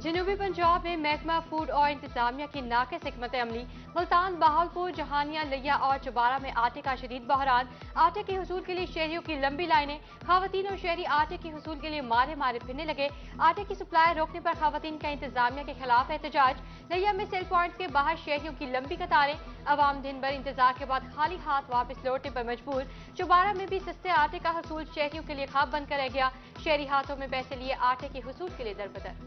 जनूबी पंजाब में महकमा फूड और इंतजामिया की नाक़िस हिकमत अमली, मुल्तान, बहावलपुर, जहानिया, लिया और चबारा में आटे का शदीद बहरान। आटे के हुसूल के लिए शहरियों की लंबी लाइनें। खवातीन और शहरी आटे के हुसूल के लिए मारे मारे फिरने लगे। आटे की सप्लाई रोकने पर खवातीन का इंतजामिया के खिलाफ एहतजाज। लिया में सेल पॉइंट्स के बाहर शहरियों की लंबी कतारें। अवाम दिन भर इंतजार के बाद खाली हाथ वापस लौटने पर मजबूर। चबारा में भी सस्ते आटे का हुसूल शहरियों के लिए ख्वाब बन कर रह गया। शहरी हाथों में पैसे लिए आटे के हुसूल के लिए दरबदर।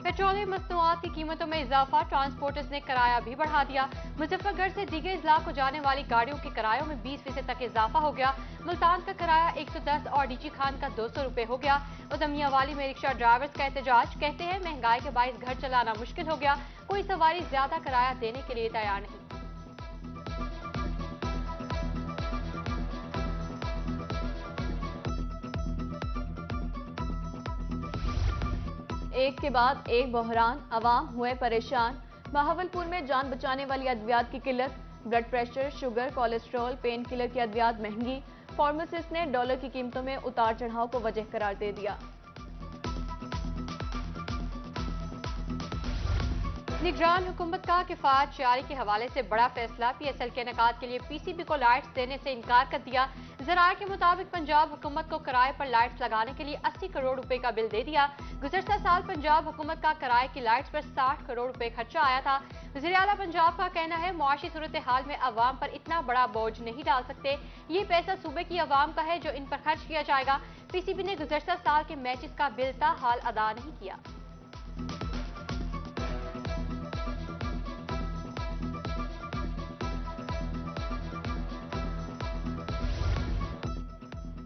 पेट्रोलियम मसनूआत की कीमतों में इजाफा, ट्रांसपोर्टर्स ने किराया भी बढ़ा दिया। मुजफ्फरगढ़ से दीगर इजला को जाने वाली गाड़ियों के किरायों में 20% तक इजाफा हो गया। मुल्तान का किराया 110 और डीजी खान का 200 रुपए हो गया। उदमिया वाली में रिक्शा ड्राइवर्स का एहतजाज, कहते हैं महंगाई के बायस घर चलाना मुश्किल हो गया, कोई सवारी ज्यादा किराया देने के लिए तैयार नहीं। एक के बाद एक बहरान, अवाम हुए परेशान। बहावलपुर में जान बचाने वाली अद्वियात की किल्लत, blood pressure, sugar, cholesterol, pain killer की अद्वियात महंगी। फार्मासिस्ट ने डॉलर की कीमतों में उतार चढ़ाव को वजह करार दे दिया। निगरान हुकूमत का किफायत जारी के हवाले से बड़ा फैसला, PSL के इनेकाद के लिए PCB को लाइट्स देने से इनकार कर दिया। ज़राए के मुताबिक पंजाब हुकूमत को किराए पर लाइट्स लगाने के लिए 80 करोड़ रुपए का बिल दे दिया। गुज़श्ता साल पंजाब हुकूमत का किराए की लाइट्स पर 60 करोड़ रुपए खर्चा आया था। वज़ीर आला पंजाब का कहना है, मुआशी सूरत हाल में अवाम पर इतना बड़ा बोझ नहीं डाल सकते, ये पैसा सूबे की अवाम का है जो इन पर खर्च किया जाएगा। PCB ने गुज़श्ता साल के मैचेस का बिल ताहाल अदा नहीं किया।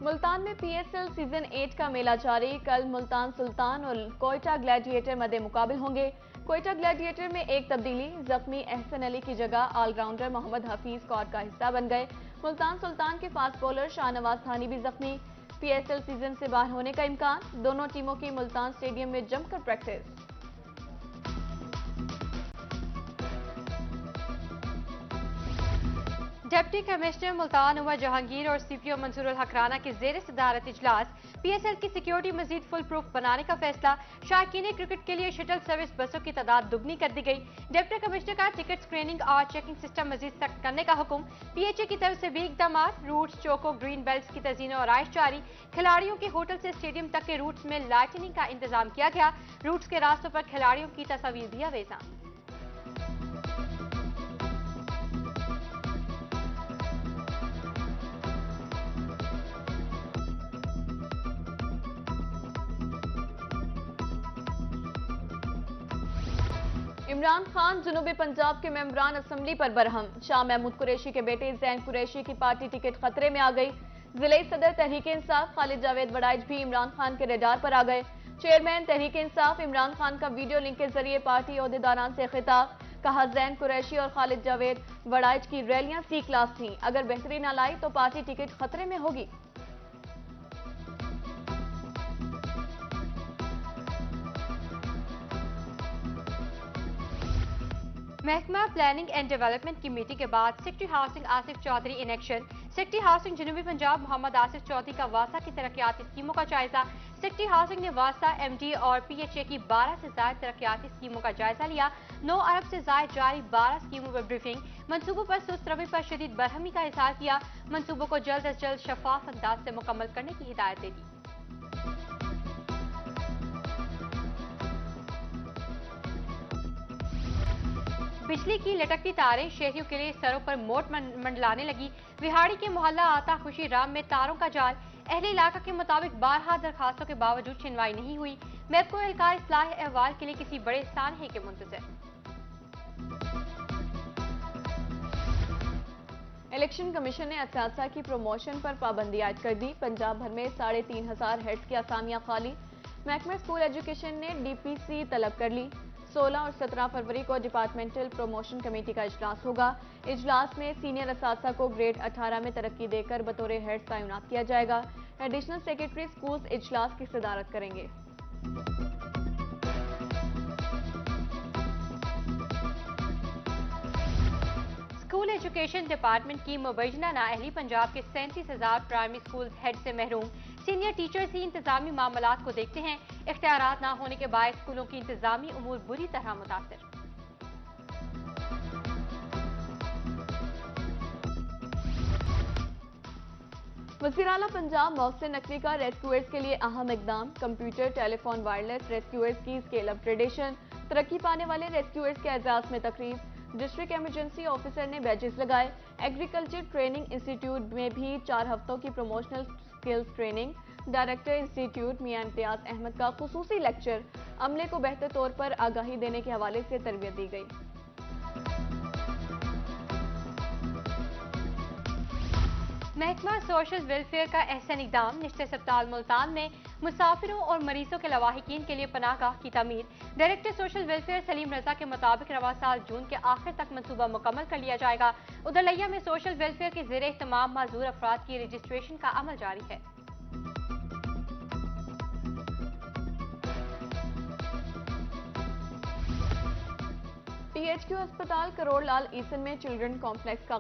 मुल्तान में PSL सीजन 8 का मेला जारी। कल मुल्तान सुल्तान और कोयटा ग्लैडिएटर मध्य मुकाबिल होंगे। कोयटा ग्लैडिएटर में एक तब्दीली, जख्मी अहसन अली की जगह ऑलराउंडर मोहम्मद हफीज स्क्वाड का हिस्सा बन गए। मुल्तान सुल्तान के फास्ट बॉलर शाहनवाज थानी भी जख्मी। PSL सीजन से बाहर होने का इम्कान, दोनों टीमों की मुल्तान स्टेडियम में जमकर practice. Deputy commissioner Multan Umar Jahangir और CPO मंसूर अल हक राना की जेर सदारत इजलास। PSL की सिक्योरिटी मजीद फुल प्रूफ बनाने का फैसला। शायकीन क्रिकेट के लिए शटल सर्विस बसों की तादाद दुगनी कर दी गई। डिप्टी कमिश्नर का टिकट स्क्रीनिंग और चेकिंग सिस्टम मजीद सख्त करने का हुक्म। PHA की तरफ से भी इकदाम, रूट्स, चौकों, ग्रीन बेल्ट की तज़ीन और आइश जारी। खिलाड़ियों के होटल से स्टेडियम तक के रूट्स में लाइटनिंग का इंतजाम किया गया। रूट्स के रास्तों पर खिलाड़ियों की तस्वीर भी अवेजा। इमरान खान जनूबी पंजाब के मेंबरान असम्बली पर बरहम। शाह महमूद कुरैशी के बेटे जैन कुरैशी की पार्टी टिकट खतरे में आ गई। जिले सदर तहरीक इंसाफ खालिद जावेद वड़ाइच भी इमरान खान के रडार पर आ गए। चेयरमैन तहरीक इंसाफ इमरान खान का वीडियो लिंक के जरिए पार्टी ओहदेदारान से खिताब, कहा जैन कुरैशी और खालिद जावेद वड़ाइच की रैलियां C क्लास थी, अगर बेहतरी न लाई तो पार्टी टिकट खतरे में होगी। महकमा प्लानिंग एंड डेवलपमेंट की मीटिंग के बाद secretary housing Asif Chaudhry in action. Secretary housing जनूबी पंजाब मोहम्मद आसिफ चौधरी का वासा की तरक्याती स्कीमों का जायजा। सेक्रेटरी हाउसिंग ने वासा, MD और PHA की 12 से ज्यादा तरक्याती स्कीमों का जायजा लिया। 9 अरब से ज्यादा जारी 12 स्कीमों पर ब्रीफिंग। मंसूबों पर सुस्त रवि पर शदीद बरहमी का इजहार किया। मंसूबों को जल्द अज जल्द शफाफ अंदाज से मुकम्मल करने की हिदायत दे दी। बिजली की लटकती तारें शहरियों के लिए सरों पर मोट मंडलाने लगी। विहाड़ी के मोहल्ला आता खुशी राम में तारों का जाल। अहले इलाका के मुताबिक 12 दरखास्तों के बावजूद सुनवाई नहीं हुई। मैपको एहलकार इस्लाह अहवाल के लिए किसी बड़े सानहे के मुंतज़िर। इलेक्शन कमीशन ने असासा की प्रमोशन पर पाबंदी आयद कर दी। पंजाब भर में 3,500 हेड्स की असामियां खाली। महकमा स्कूल एजुकेशन ने DPC तलब कर ली। 16 और 17 फरवरी को डिपार्टमेंटल प्रमोशन कमेटी का इजलास होगा। इजलास में सीनियर असासा को ग्रेड 18 में तरक्की देकर बतौर हेड्स तैनात किया जाएगा। एडिशनल सेक्रेटरी स्कूल्स इजलास की सदारत करेंगे। स्कूल एजुकेशन डिपार्टमेंट की मुबैना नाअहली पंजाब के 37,000 प्राइमरी स्कूल हेड से महरूम। सीनियर टीचर्स ही इंतजामी मामलात को देखते हैं। इख्तियारात न होने के बाद स्कूलों की इंतजामी उमूर बुरी तरह मुतासिर। वज़ीर आला पंजाब मोहसिन नकवी का रेस्क्यूअर्स के लिए अहम इकदाम। कंप्यूटर, टेलीफोन, वायरलेस रेस्क्यूअर्स की स्केल अपग्रेडेशन। तरक्की पाने वाले रेस्क्यूअर्स के एजाज में तकरीब। डिस्ट्रिक्ट इमरजेंसी ऑफिसर ने बैजेस लगाए। एग्रीकल्चर ट्रेनिंग इंस्टीट्यूट में भी 4 हफ्तों की promotional skills training. Director institute Mian Imtiaz Ahmad का खुसूसी लेक्चर। अमले को बेहतर तौर पर आगाही देने के हवाले से तरबियत दी गई। महकमा सोशल वेलफेयर का एहसन इकदाम। निश्चित अस्पताल मुल्तान में मुसाफिरों और मरीजों के लवाहिकीन के लिए पनाहगाह की तमीर। डायरेक्टर सोशल वेलफेयर सलीम रजा के मुताबिक रवा साल जून के आखिर तक मंसूबा मुकम्मल कर लिया जाएगा। उधर लिया में सोशल वेलफेयर के ज़ेरे इख्तिमाम माजूर अफराद की रजिस्ट्रेशन का अमल जारी है। THQ अस्पताल करोड़ लाल ईसन में चिल्ड्रन कॉम्प्लेक्स का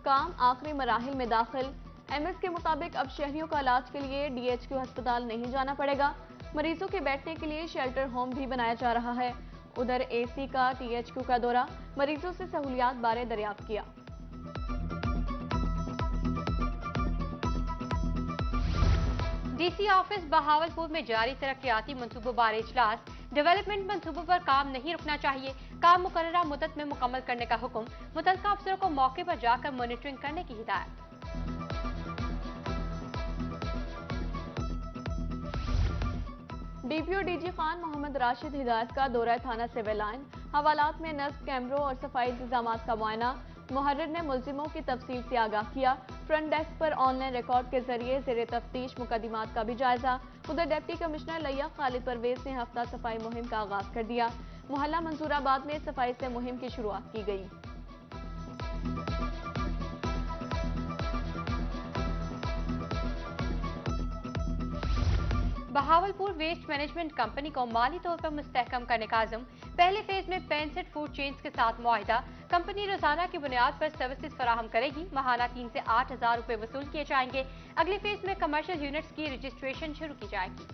काम आखिरी मराहिल में दाखिल। MS के मुताबिक अब शहरियों का इलाज के लिए DHQ अस्पताल नहीं जाना पड़ेगा। मरीजों के बैठने के लिए शेल्टर होम भी बनाया जा रहा है। उधर AC का THQ का दौरा, मरीजों से सहूलियात बारे दरियाफ्त किया। DC ऑफिस बहावलपुर में जारी तरक्याती मंसूबों बारे इजलास। डेवलपमेंट मंसूबों पर काम नहीं रुकना चाहिए। काम मुकर्ररा मुद्दत में मुकम्मल करने का हुक्म। मुतल्लिका अफसरों को मौके पर जाकर मॉनिटरिंग करने की हिदायत। DPO DG खान मोहम्मद राशिद हिदायत का दौरा थाना सिविल लाइन। हवालात में नस्ब कैमरों और सफाई इंतजाम का मुआयना। मुहर्रिर ने मुल्जिमों की तफसील से आगाह किया। फ्रंट डेस्क पर ऑनलाइन रिकॉर्ड के जरिए ज़ेरे तफ्तीश मुकदमात का भी जायजा। उधर डिप्टी कमिश्नर लिया खालिद परवेज ने हफ्ता सफाई मुहिम का आगाज कर दिया। मोहल्ला मंसूराबाद में सफाई से मुहिम की शुरुआत की गई। बहावलपुर वेस्ट मैनेजमेंट कंपनी को माली तौर पर मुस्तहकम करने का आज़म। पहले फेज में 65 फूड चेन्स के साथ मुआहिदा। कंपनी रोजाना की बुनियाद पर सर्विसेज फराहम करेगी। माहाना 3 से 8,000 रुपए वसूल किए जाएंगे। अगले फेज में कमर्शियल यूनिट्स की रजिस्ट्रेशन शुरू की जाएगी।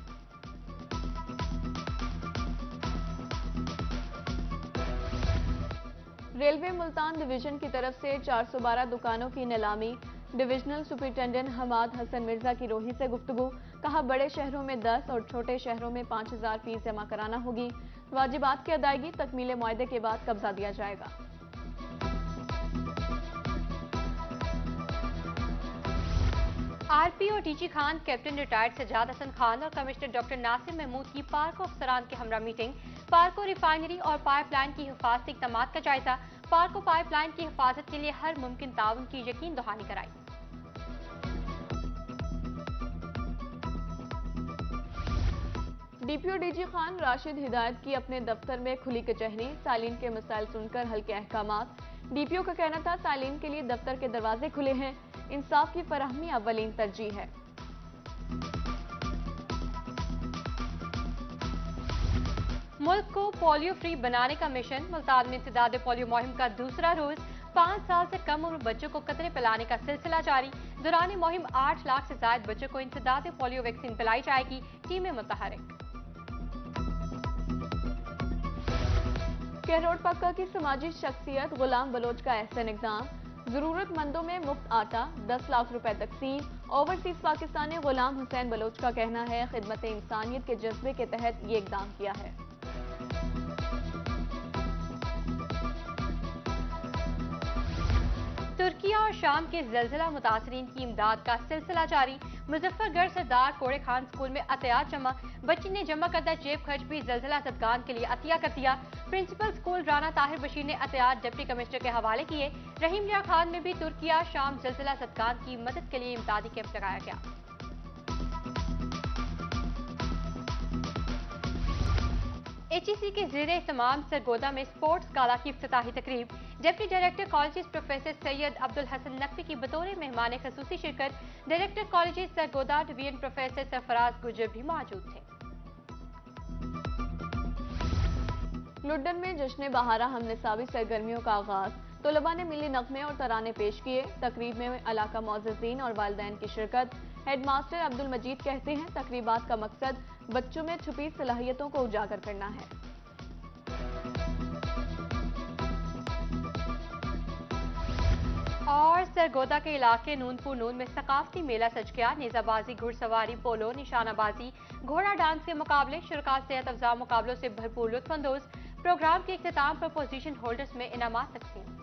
रेलवे मुल्तान डिवीजन की तरफ से 412 दुकानों की नीलामी। डिविजनल सुपरिटेंडेंट हमाद हसन मिर्जा की रोही से गुफ्तगू। कहा बड़े शहरों में 10 और छोटे शहरों में 5,000 फीस जमा कराना होगी। वाजिबात की अदायगी तकमील मुआहदे के बाद कब्जा दिया जाएगा। RPO DG Khan, captain retired Sajjad Hasan Khan और कमिश्नर डॉक्टर नासिर महमूद की पार्को अफसरान के हमरा मीटिंग। पार्को रिफाइनरी और पाइपलाइन की हिफाजती इक़दाम का जायजा। पार्को पाइपलाइन की हिफाजत के लिए हर मुमकिन ताउन की यकीन दहानी कराई। DPO DG खान राशिद हिदायत की अपने दफ्तर में खुली कचहरी। सालीन के मसाइल सुनकर हल्के अहकामात। DPO का कहना था सालीन के लिए दफ्तर के दरवाजे खुले हैं। इंसाफ की फराहमी अव्वलीन तरजीह है। मुल्क को पोलियो फ्री बनाने का मिशन। मुल्तान में इंसदाद पोलियो मुहिम का दूसरा रोज। 5 साल से कम उम्र बच्चों को कतरे पिलाने का सिलसिला जारी। दौरान मुहिम 8 लाख से ज्यादा बच्चों को इंसदाद पोलियो वैक्सीन पिलाई जाएगी। टीमें मुतहरिक। केरोड पक्का की समाजी शख्सियत गुलाम बलोच का एहसन इकदाम। जरूरतमंदों में मुफ्त आटा, 10 लाख रुपए तकसीम। ओवरसीज पाकिस्तानी गुलाम हुसैन बलोच का कहना है खिदमत इंसानियत के जज्बे के तहत ये इकदाम किया है। तुर्किया और शाम के जलजिला मुतासरीन की इमदाद का सिलसिला जारी। मुजफ्फरगढ़ सरदार कोड़े खान स्कूल में अतियात जमा। बच्ची ने जमा करदा जेब खर्च भी जलजिला जदगान के लिए अतिया कर दिया। प्रिंसिपल स्कूल राना ताहिर बशीर ने अतियात डिप्टी कमिश्नर के हवाले किए। रहीम लिया खान में भी तुर्किया शाम जलजिला जदगान की मदद के लिए इमदादी कैंप लगाया गया। HEC के ज़ेरे इत्माम सरगोदा में स्पोर्ट्स गाला की इफ्तिताही तकरीब। Deputy director colleges professor Syed Abdul Hasan Naqvi की बतौर मेहमान खसूसी शिरकत। Director colleges Sargodha division professor Sarfraz Gujjar भी मौजूद थे। लुड्डन में जश्न बहारा हमनिसाबी सरगर्मियों का आगाज। तलबा ने मिली नगमे और तराने पेश किए। तकरीब में इलाका मोअज़्ज़िज़ीन और वालिदैन की शिरकत। हेडमास्टर अब्दुल मजीद कहते हैं, तकरीबात का मकसद बच्चों में छुपी सलाहियतों को उजागर करना है। और सरगोदा के इलाके नूनपुर नून में सकाफती मेला सज गया। नेजाबाजी, घुड़सवारी, पोलो, निशानाबाजी, घोड़ा डांस के मुकाबले, शुरका सेहत अफजा मुकाबलों से भरपूर लुत्फानंदोज। प्रोग्राम के इख्तिताम पर पोजीशन होल्डर्स में इनामात तकसीम।